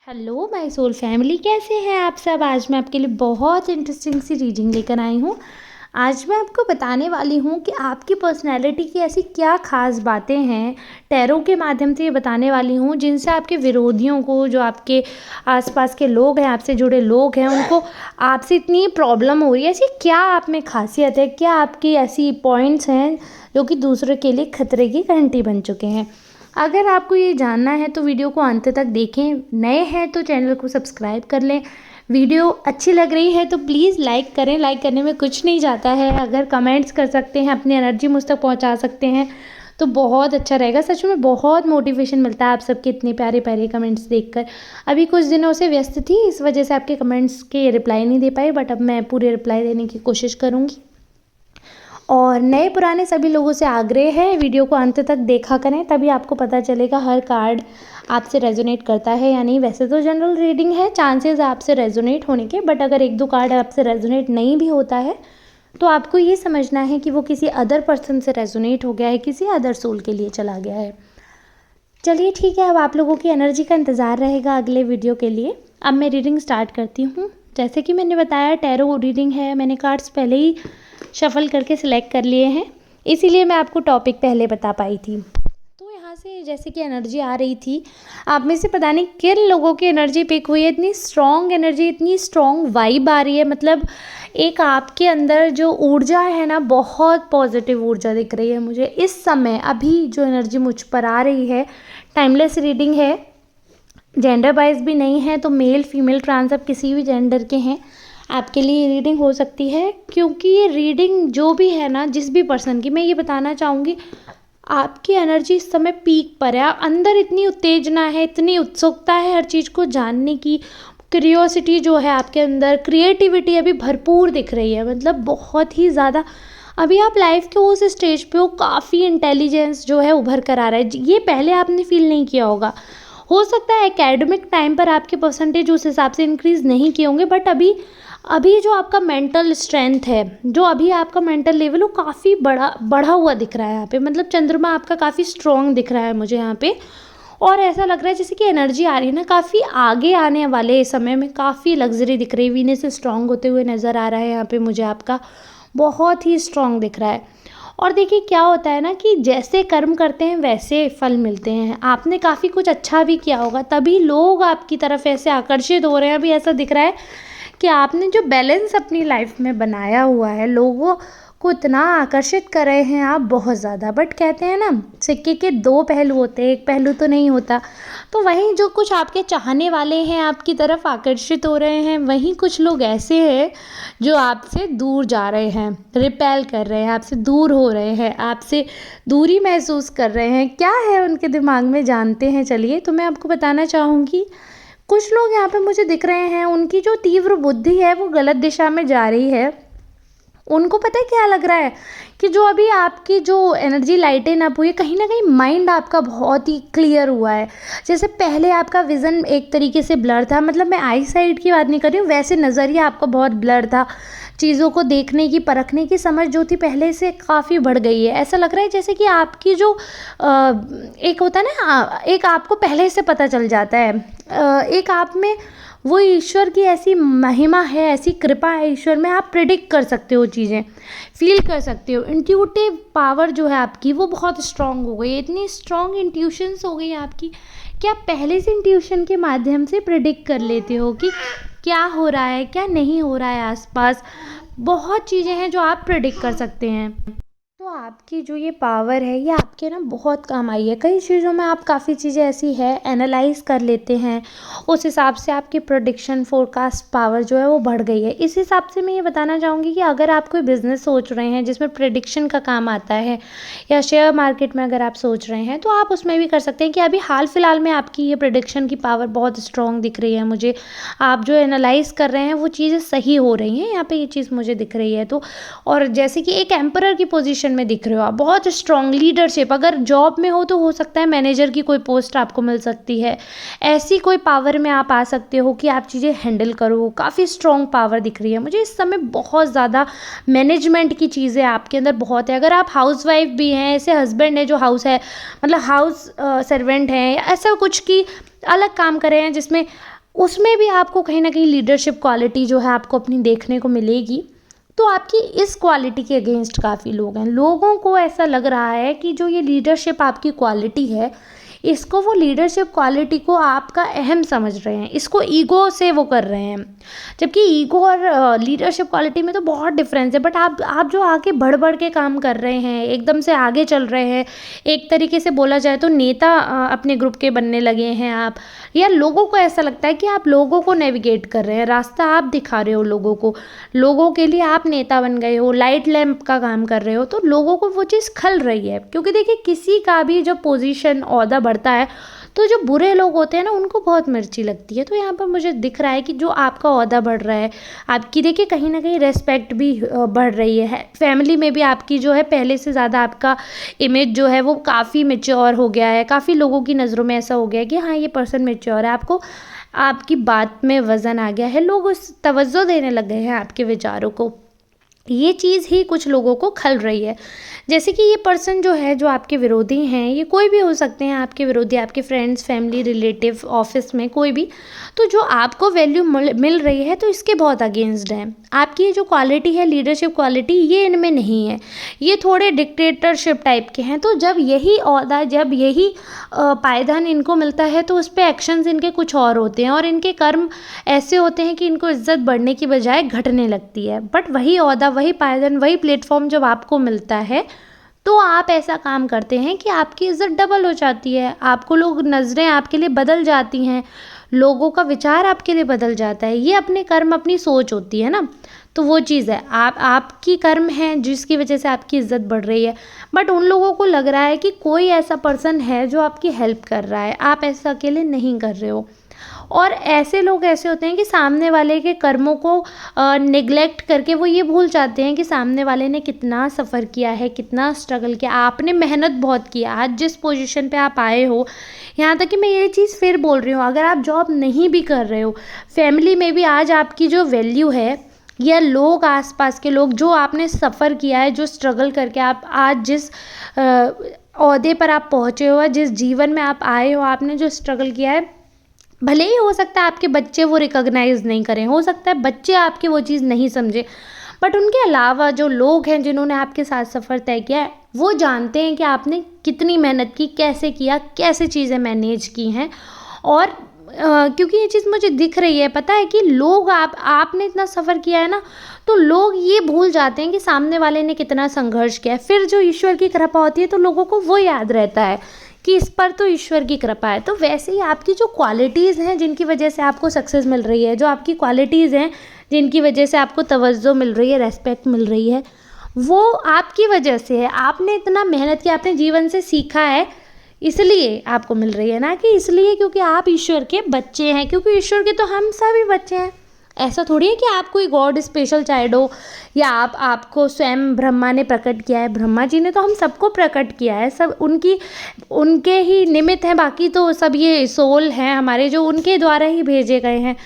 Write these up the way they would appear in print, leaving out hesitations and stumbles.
Hello my soul family, कैसे हैं आप सब। आज मैं आपके लिए बहुत इंटरेस्टिंग सी रीडिंग लेकर आई हूँ। आज मैं आपको बताने वाली हूँ कि आपकी पर्सनैलिटी की ऐसी क्या ख़ास बातें हैं, टैरो के माध्यम से ये बताने वाली हूँ, जिनसे आपके विरोधियों को, जो आपके आसपास के लोग हैं, आपसे जुड़े लोग हैं, उनको आपसे इतनी प्रॉब्लम हो रही है। ऐसी क्या आप में खासियत है, क्या आपकी ऐसी पॉइंट्स हैं जो कि दूसरों के लिए खतरे की घंटी बन चुके हैं। अगर आपको ये जानना है तो वीडियो को अंत तक देखें। नए हैं तो चैनल को सब्सक्राइब कर लें। वीडियो अच्छी लग रही है तो प्लीज़ लाइक करें। लाइक करने में कुछ नहीं जाता है। अगर कमेंट्स कर सकते हैं, अपनी एनर्जी मुझ तक पहुंचा सकते हैं तो बहुत अच्छा रहेगा। सच में बहुत मोटिवेशन मिलता है आप सबके इतने प्यारे प्यारे कमेंट्स देखकर। अभी कुछ दिनों से व्यस्त थी, इस वजह से आपके कमेंट्स के रिप्लाई नहीं दे पाई, बट अब मैं पूरे रिप्लाई देने की कोशिश करूँगी। और नए पुराने सभी लोगों से आग्रह है, वीडियो को अंत तक देखा करें, तभी आपको पता चलेगा हर कार्ड आपसे रेजोनेट करता है या नहीं। वैसे तो जनरल रीडिंग है, चांसेस आपसे रेजोनेट होने के, बट अगर एक दो कार्ड आपसे रेजोनेट नहीं भी होता है तो आपको ये समझना है कि वो किसी अदर पर्सन से रेजोनेट हो गया है, किसी अदर सोल के लिए चला गया है। चलिए ठीक है, अब आप लोगों की एनर्जी का इंतज़ार रहेगा अगले वीडियो के लिए। अब मैं रीडिंग स्टार्ट करती हूँ। जैसे कि मैंने बताया, टैरो रीडिंग है, मैंने कार्ड्स पहले ही शफल करके सिलेक्ट कर लिए हैं, इसीलिए मैं आपको टॉपिक पहले बता पाई थी। तो यहाँ से जैसे कि एनर्जी आ रही थी, आप में से पता नहीं किन लोगों की एनर्जी पिक हुई है। इतनी स्ट्रॉन्ग एनर्जी, इतनी स्ट्रॉन्ग वाइब आ रही है। मतलब एक आपके अंदर जो ऊर्जा है ना, बहुत पॉजिटिव ऊर्जा दिख रही है मुझे इस समय। अभी जो एनर्जी मुझ पर आ रही है, टाइमलेस रीडिंग है, जेंडर वाइज भी नहीं है, तो मेल फीमेल ट्रांस आप किसी भी जेंडर के हैं, आपके लिए रीडिंग हो सकती है। क्योंकि ये रीडिंग जो भी है ना, जिस भी पर्सन की, मैं ये बताना चाहूँगी, आपकी एनर्जी इस समय पीक पर है। अंदर इतनी उत्तेजना है, इतनी उत्सुकता है हर चीज़ को जानने की, क्यूरियोसिटी जो है आपके अंदर, क्रिएटिविटी अभी भरपूर दिख रही है। मतलब बहुत ही ज़्यादा अभी आप लाइफ के उस स्टेज पे हो, काफ़ी इंटेलिजेंस जो है उभर कर आ रहा है। ये पहले आपने फील नहीं किया होगा। हो सकता है एकेडमिक टाइम पर आपके परसेंटेज उस हिसाब से इंक्रीज़ नहीं किए होंगे, बट अभी अभी जो आपका मेंटल स्ट्रेंथ है, जो अभी आपका मेंटल लेवल, वो काफ़ी बढ़ा हुआ दिख रहा है यहाँ पे। मतलब चंद्रमा आपका काफ़ी स्ट्रॉन्ग दिख रहा है मुझे यहाँ पे। और ऐसा लग रहा है जैसे कि एनर्जी आ रही है ना, काफ़ी आगे आने वाले समय में काफ़ी लग्जरी दिख रही है। वीनस से स्ट्रॉन्ग होते हुए नज़र आ रहा है यहाँ पे मुझे, आपका बहुत ही स्ट्रॉन्ग दिख रहा है। और देखिए क्या होता है ना, कि जैसे कर्म करते हैं वैसे फल मिलते हैं। आपने काफ़ी कुछ अच्छा भी किया होगा, तभी लोग आपकी तरफ ऐसे आकर्षित हो रहे हैं। अभी ऐसा दिख रहा है कि आपने जो बैलेंस अपनी लाइफ में बनाया हुआ है, लोगों को इतना आकर्षित कर रहे हैं आप, बहुत ज़्यादा। बट कहते हैं ना, सिक्के के दो पहलू होते हैं, एक पहलू तो नहीं होता। तो वहीं जो कुछ आपके चाहने वाले हैं, आपकी तरफ आकर्षित हो रहे हैं, वहीं कुछ लोग ऐसे हैं जो आपसे दूर जा रहे हैं, रिपेल कर रहे हैं, आपसे दूर हो रहे हैं, आपसे दूरी महसूस कर रहे हैं। क्या है उनके दिमाग में, जानते हैं। चलिए, तो मैं आपको बताना चाहूँगी, कुछ लोग यहाँ पे मुझे दिख रहे हैं, उनकी जो तीव्र बुद्धि है वो गलत दिशा में जा रही है। उनको पता है क्या लग रहा है, कि जो अभी आपकी जो एनर्जी लाइटेन अप हुई है, कहीं ना कहीं माइंड आपका बहुत ही क्लियर हुआ है। जैसे पहले आपका विज़न एक तरीके से ब्लर था, मतलब मैं आई साइड की बात नहीं कर रही हूँ, वैसे नज़रिया आपका बहुत ब्लर था। चीज़ों को देखने की, परखने की समझ जो थी पहले से काफ़ी बढ़ गई है। ऐसा लग रहा है जैसे कि आपकी जो एक होता है ना, एक आपको पहले से पता चल जाता है, एक आप में वो ईश्वर की ऐसी महिमा है, ऐसी कृपा है ईश्वर में, आप प्रिडिक्ट कर सकते हो, चीज़ें फील कर सकते हो। इंट्यूटिव पावर जो है आपकी, वो बहुत स्ट्रांग हो गई है। इतनी स्ट्रांग इंट्यूशंस हो गई है आपकी कि आप पहले से इंट्यूशन के माध्यम से प्रिडिक्ट कर लेते हो कि क्या हो रहा है, क्या नहीं हो रहा है आसपास। बहुत चीज़ें हैं जो आप प्रिडिक्ट कर सकते हैं। तो आपकी जो ये पावर है, ये आपके ना बहुत काम आई है। कई चीज़ों में आप, काफ़ी चीज़ें ऐसी है एनालाइज कर लेते हैं, उस हिसाब से आपकी प्रोडिक्शन फोरकास्ट पावर जो है वो बढ़ गई है। इस हिसाब से मैं ये बताना चाहूँगी कि अगर आप कोई बिज़नेस सोच रहे हैं जिसमें प्रेडिक्शन का काम आता है, या शेयर मार्केट में अगर आप सोच रहे हैं, तो आप उसमें भी कर सकते हैं। कि अभी हाल फिलहाल में आपकी ये प्रेडिक्शन की पावर बहुत स्ट्रॉन्ग दिख रही है मुझे। आप जो एनालाइज कर रहे हैं वो चीज़ें सही हो रही हैं, यहाँ पे ये चीज़ मुझे दिख रही है। तो और जैसे कि एक एम्परर की पोजीशन पोजीशन में दिख रहे हो आप, बहुत स्ट्रॉन्ग लीडरशिप, अगर जॉब में हो तो हो सकता है मैनेजर की कोई पोस्ट आपको मिल सकती है, ऐसी कोई पावर में आप आ सकते हो कि आप चीज़ें हैंडल करो, काफ़ी स्ट्रॉन्ग पावर दिख रही है मुझे इस समय, बहुत ज़्यादा मैनेजमेंट की चीज़ें आपके अंदर बहुत है। अगर आप हाउस वाइफ भी हैं, ऐसे हस्बैंड है जो हाउस है मतलब हाउस सर्वेंट हैं, या ऐसा कुछ कि अलग काम कर रहे हैं जिसमें उसमें भी आपको कहीं ना कहीं लीडरशिप क्वालिटी जो है आपको अपनी देखने को मिलेगी। तो आपकी इस क्वालिटी के अगेंस्ट काफ़ी लोग हैं, लोगों को ऐसा लग रहा है कि जो ये लीडरशिप आपकी क्वालिटी है, इसको वो लीडरशिप क्वालिटी को आपका अहम समझ रहे हैं, इसको ईगो से वो कर रहे हैं, जबकि ईगो और लीडरशिप क्वालिटी में तो बहुत डिफरेंस है। बट आप जो आगे बढ़ बढ़ के काम कर रहे हैं, एकदम से आगे चल रहे हैं, एक तरीके से बोला जाए तो नेता अपने ग्रुप के बनने लगे हैं आप, या लोगों को ऐसा लगता है कि आप लोगों को नेविगेट कर रहे हैं, रास्ता आप दिखा रहे हो लोगों को, लोगों के लिए आप नेता बन गए हो, लाइट लैंप का काम कर रहे हो, तो लोगों को वो चीज़ खल रही है। क्योंकि देखिए किसी का भी जब पोजीशन ओहदा बढ़ता है तो जो बुरे लोग होते हैं ना उनको बहुत मिर्ची लगती है। तो यहाँ पर मुझे दिख रहा है कि जो आपका ओहदा बढ़ रहा है, आपकी देखिए कहीं ना कहीं रेस्पेक्ट भी बढ़ रही है, फैमिली में भी आपकी जो है पहले से ज़्यादा आपका इमेज जो है वो काफ़ी मेच्योर हो गया है, काफ़ी लोगों की नज़रों में ऐसा हो गया है कि हाँ ये पर्सन मेच्योर है, आपको आपकी बात में वज़न आ गया है, लोग उस तवज्जो देने लग गए हैं आपके विचारों को। ये चीज़ ही कुछ लोगों को खल रही है। जैसे कि ये पर्सन जो है, जो आपके विरोधी हैं, ये कोई भी हो सकते हैं आपके विरोधी, आपके फ्रेंड्स, फैमिली, रिलेटिव, ऑफिस में कोई भी, तो जो आपको वैल्यू मिल रही है तो इसके बहुत अगेंस्ट हैं। आपकी ये जो क्वालिटी है लीडरशिप क्वालिटी, ये इनमें नहीं है, ये थोड़े डिक्टेटरशिप टाइप के हैं। तो जब यही ओहदा, जब यही पायदान इनको मिलता है तो उस पर एक्शंस इनके कुछ और होते हैं, और इनके कर्म ऐसे होते हैं कि इनको इज्जत बढ़ने की बजाय घटने लगती है। बट वही ओहदा, वही पायदान, वही प्लेटफॉर्म जब आपको मिलता है तो आप ऐसा काम करते हैं कि आपकी इज्जत डबल हो जाती है, आपको लोग, नज़रें आपके लिए बदल जाती हैं, लोगों का विचार आपके लिए बदल जाता है। ये अपने कर्म, अपनी सोच होती है ना, तो वो चीज़ है, आपकी कर्म है जिसकी वजह से आपकी इज्जत बढ़ रही है। बट उन लोगों को लग रहा है कि कोई ऐसा पर्सन है जो आपकी हेल्प कर रहा है, आप ऐसा अकेले नहीं कर रहे हो। और ऐसे लोग ऐसे होते हैं कि सामने वाले के कर्मों को नेग्लेक्ट करके वो ये भूल जाते हैं कि सामने वाले ने कितना सफ़र किया है, कितना स्ट्रगल किया, आपने मेहनत बहुत किया, आज जिस पोजीशन पे आप आए हो। यहाँ तक कि मैं ये चीज़ फिर बोल रही हूँ, अगर आप जॉब नहीं भी कर रहे हो, फैमिली में भी आज आपकी जो वैल्यू है, या लोग, आसपास के लोग, जो आपने सफ़र किया है, जो स्ट्रगल करके आप आज जिस ओहदे पर आप पहुँचे हो, जिस जीवन में आप आए हो, आपने जो स्ट्रगल किया है, भले ही हो सकता है आपके बच्चे वो रिकॉग्नाइज़ नहीं करें, हो सकता है बच्चे आपके वो चीज़ नहीं समझे, बट उनके अलावा जो लोग हैं जिन्होंने आपके साथ सफ़र तय किया है, वो जानते हैं कि आपने कितनी मेहनत की, कैसे किया, कैसे चीज़ें मैनेज की हैं। और क्योंकि ये चीज़ मुझे दिख रही है, पता है कि लोग, आपने इतना सफ़र किया है ना, तो लोग ये भूल जाते हैं कि सामने वाले ने कितना संघर्ष किया है। फिर जो ईश्वर की कृपा होती है तो लोगों को वो याद रहता है कि इस पर तो ईश्वर की कृपा है। तो वैसे ही आपकी जो क्वालिटीज़ हैं जिनकी वजह से आपको सक्सेस मिल रही है, जो आपकी क्वालिटीज़ हैं जिनकी वजह से आपको तवज्जो मिल रही है, रेस्पेक्ट मिल रही है, वो आपकी वजह से है। आपने इतना मेहनत किया, आपने जीवन से सीखा है, इसलिए आपको मिल रही है, ना कि इसलिए क्योंकि आप ईश्वर के बच्चे हैं। क्योंकि ईश्वर के तो हम सभी बच्चे हैं, ऐसा थोड़ी है कि आप कोई गॉड स्पेशल चाइल्ड हो, या आपको स्वयं ब्रह्मा ने प्रकट किया है। ब्रह्मा जी ने तो हम सबको प्रकट किया है, सब उनके ही निमित्त हैं, बाकी तो सब ये सोल हैं हमारे जो उनके द्वारा ही भेजे गए हैं।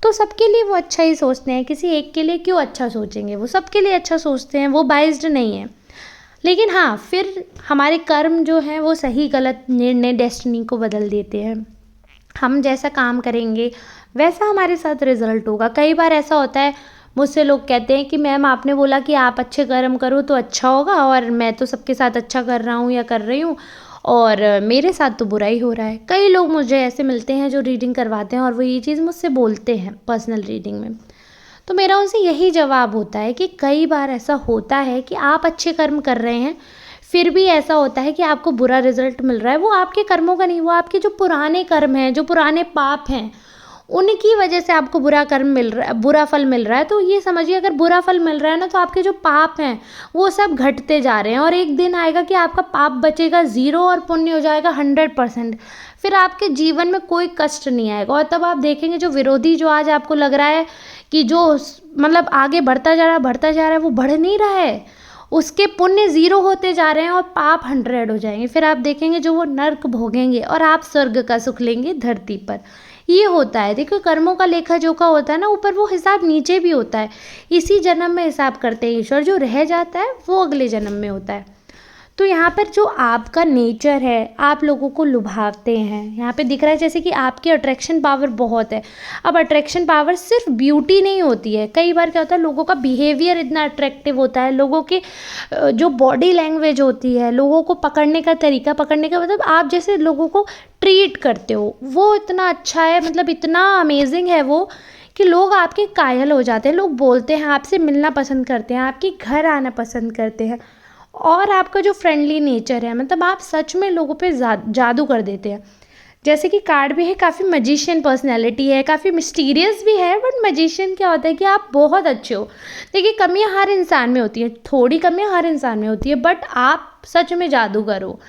तो सबके लिए वो अच्छा ही सोचते हैं, किसी एक के लिए क्यों अच्छा सोचेंगे, वो सबके लिए अच्छा सोचते हैं, वो बाइज्ड नहीं है। लेकिन हाँ, फिर हमारे कर्म जो हैं वो सही गलत निर्णय डेस्टिनी को बदल देते हैं। हम जैसा काम करेंगे वैसा हमारे साथ रिजल्ट होगा। कई बार ऐसा होता है, मुझसे लोग कहते हैं कि मैम आपने बोला कि आप अच्छे कर्म करो तो अच्छा होगा, और मैं तो सबके साथ अच्छा कर रहा हूँ या कर रही हूँ, और मेरे साथ तो बुरा ही हो रहा है। कई लोग मुझे ऐसे मिलते हैं जो रीडिंग करवाते हैं और वो ये चीज़ मुझसे बोलते हैं पर्सनल रीडिंग में। तो मेरा उनसे यही जवाब होता है कि कई बार ऐसा होता है कि आप अच्छे कर्म कर रहे हैं, फिर भी ऐसा होता है कि आपको बुरा रिजल्ट मिल रहा है। वो आपके कर्मों का नहीं, वो आपके जो पुराने कर्म हैं, जो पुराने पाप हैं, उनकी वजह से आपको बुरा कर्म मिल रहा है, बुरा फल मिल रहा है। तो ये समझिए, अगर बुरा फल मिल रहा है ना, तो आपके जो पाप हैं वो सब घटते जा रहे हैं, और एक दिन आएगा कि आपका पाप बचेगा 0 और पुण्य हो जाएगा 100%। फिर आपके जीवन में कोई कष्ट नहीं आएगा, और तब आप देखेंगे जो विरोधी, जो आज आपको लग रहा है कि जो मतलब आगे बढ़ता जा रहा है, वो बढ़ नहीं रहा है, उसके पुण्य 0 होते जा रहे हैं और पाप 100 हो जाएंगे। फिर आप देखेंगे जो वो नर्क भोगेंगे और आप स्वर्ग का सुख लेंगे धरती पर। ये होता है, देखो कर्मों का लेखा जोखा होता है ना, ऊपर वो हिसाब नीचे भी होता है। इसी जन्म में हिसाब करते हैं ईश्वर, जो रह जाता है वो अगले जन्म में होता है। तो यहाँ पर जो आपका नेचर है, आप लोगों को लुभाते हैं, यहाँ पे दिख रहा है जैसे कि आपकी अट्रैक्शन पावर बहुत है। अब अट्रैक्शन पावर सिर्फ ब्यूटी नहीं होती है, कई बार क्या होता है लोगों का बिहेवियर इतना अट्रैक्टिव होता है, लोगों के जो बॉडी लैंग्वेज होती है, लोगों को पकड़ने का तरीका, पकड़ने का मतलब आप जैसे लोगों को ट्रीट करते हो वो इतना अच्छा है, मतलब इतना अमेजिंग है वो कि लोग आपके कायल हो जाते हैं। लोग बोलते हैं, आपसे मिलना पसंद करते हैं, आपके घर आना पसंद करते हैं। और आपका जो फ्रेंडली नेचर है, मतलब आप सच में लोगों पे जादू कर देते हैं। जैसे कि कार्ड भी है, काफ़ी मजिशियन पर्सनैलिटी है, काफ़ी मिस्टीरियस भी है, बट मजिशियन क्या होता है कि आप बहुत अच्छे हो। देखिए कमियां हर इंसान में होती है, थोड़ी कमियां हर इंसान में होती है, बट आप सच में जादूगर हो।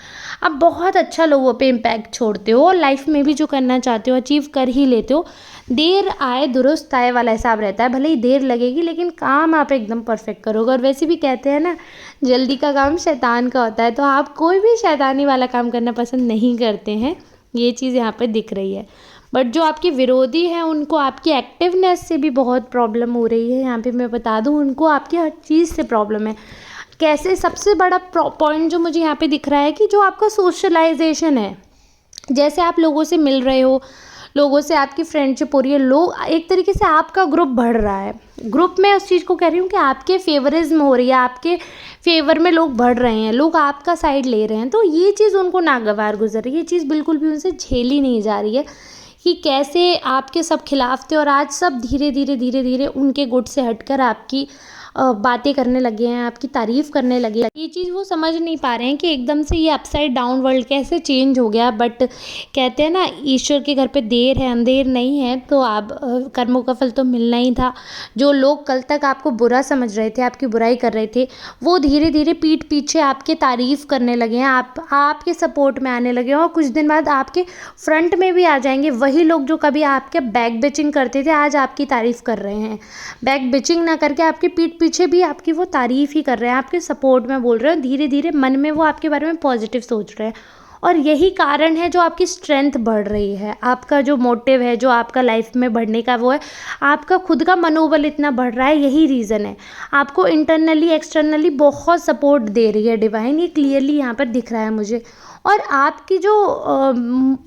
आप बहुत अच्छा लोगों पे इम्पैक्ट छोड़ते हो और लाइफ में भी जो करना चाहते हो अचीव कर ही लेते हो। देर आए दुरुस्त आए वाला हिसाब रहता है, भले ही देर लगेगी लेकिन काम आप एकदम परफेक्ट करोगे। और वैसे भी कहते हैं ना, जल्दी का काम शैतान का होता है, तो आप कोई भी शैतानी वाला काम करना पसंद नहीं करते हैं, ये चीज़ यहाँ पे दिख रही है। बट जो आपके विरोधी हैं उनको आपकी एक्टिवनेस से भी बहुत प्रॉब्लम हो रही है। यहाँ पे मैं बता दूँ, उनको आपकी हर चीज़ से प्रॉब्लम है। कैसे? सबसे बड़ा पॉइंट जो मुझे यहाँ पे दिख रहा है कि जो आपका सोशलाइजेशन है, जैसे आप लोगों से मिल रहे हो, लोगों से आपकी फ्रेंडशिप हो रही है, लोग एक तरीके से आपका ग्रुप बढ़ रहा है। ग्रुप में उस चीज़ को कह रही हूँ कि आपके फेवरिज्म हो रही है, आपके फेवर में लोग बढ़ रहे हैं, लोग आपका साइड ले रहे हैं, तो ये चीज़ उनको नागवार गुजर रही है। ये चीज़ बिल्कुल भी उनसे झेली नहीं जा रही है कि कैसे आपके सब खिलाफ थे और आज सब धीरे धीरे धीरे धीरे उनके गुट से हटकर आपकी बातें करने लगे हैं, आपकी तारीफ़ करने लगे। ये चीज़ वो समझ नहीं पा रहे हैं कि एकदम से ये अपसाइड डाउन वर्ल्ड कैसे चेंज हो गया। बट कहते हैं ना, ईश्वर के घर पे देर है अंधेर नहीं है, तो आप कर्मों का फल तो मिलना ही था। जो लोग कल तक आपको बुरा समझ रहे थे, आपकी बुराई कर रहे थे, वो धीरे धीरे पीठ पीछे आपके तारीफ़ करने लगे हैं, आपके सपोर्ट में आने लगे हैं और कुछ दिन बाद आपके फ्रंट में भी आ जाएंगे। वही लोग जो कभी आपके बैक बिचिंग करते थे आज आपकी तारीफ़ कर रहे हैं। बैक बिचिंग ना करके आपकी पीठ पीछे भी आपकी वो तारीफ़ ही कर रहे हैं, आपके सपोर्ट में बोल रहे हैं, धीरे धीरे मन में वो आपके बारे में पॉजिटिव सोच रहे हैं। और यही कारण है जो आपकी स्ट्रेंथ बढ़ रही है, आपका जो मोटिव है, जो आपका लाइफ में बढ़ने का वो है, आपका खुद का मनोबल इतना बढ़ रहा है, यही रीज़न है। आपको इंटरनली एक्सटर्नली बहुत सपोर्ट दे रही है डिवाइन, ये क्लियरली यहाँ पर दिख रहा है मुझे। और आपकी जो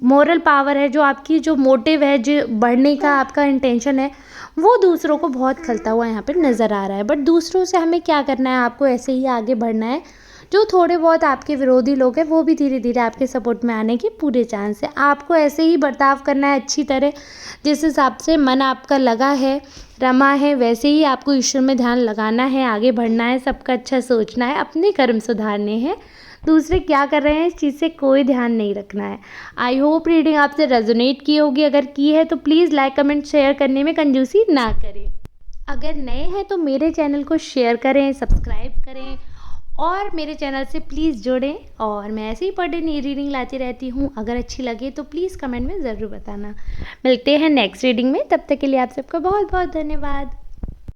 मोरल पावर है, जो आपकी जो मोटिव है, जो बढ़ने का आपका इंटेंशन है, वो दूसरों को बहुत खलता हुआ यहाँ पर नज़र आ रहा है। बट दूसरों से हमें क्या करना है, आपको ऐसे ही आगे बढ़ना है। जो थोड़े बहुत आपके विरोधी लोग हैं वो भी धीरे धीरे आपके सपोर्ट में आने के पूरे चांस है। आपको ऐसे ही बर्ताव करना है अच्छी तरह, जिस हिसाब से मन आपका लगा है, रमा है, वैसे ही आपको ईश्वर में ध्यान लगाना है, आगे बढ़ना है, सबका अच्छा सोचना है, अपने कर्म सुधारने हैं। दूसरे क्या कर रहे हैं इस चीज़ से कोई ध्यान नहीं रखना है। आई होप रीडिंग आपसे रेजोनेट की होगी। अगर की है तो प्लीज़ लाइक कमेंट शेयर करने में कंजूसी ना करें। अगर नए हैं तो मेरे चैनल को शेयर करें, सब्सक्राइब करें और मेरे चैनल से प्लीज़ जुड़ें। और मैं ऐसे ही पर डे नई रीडिंग लाती रहती हूँ, अगर अच्छी लगे तो प्लीज़ कमेंट में ज़रूर बताना। मिलते हैं नेक्स्ट रीडिंग में, तब तक के लिए आप सबका बहुत बहुत धन्यवाद।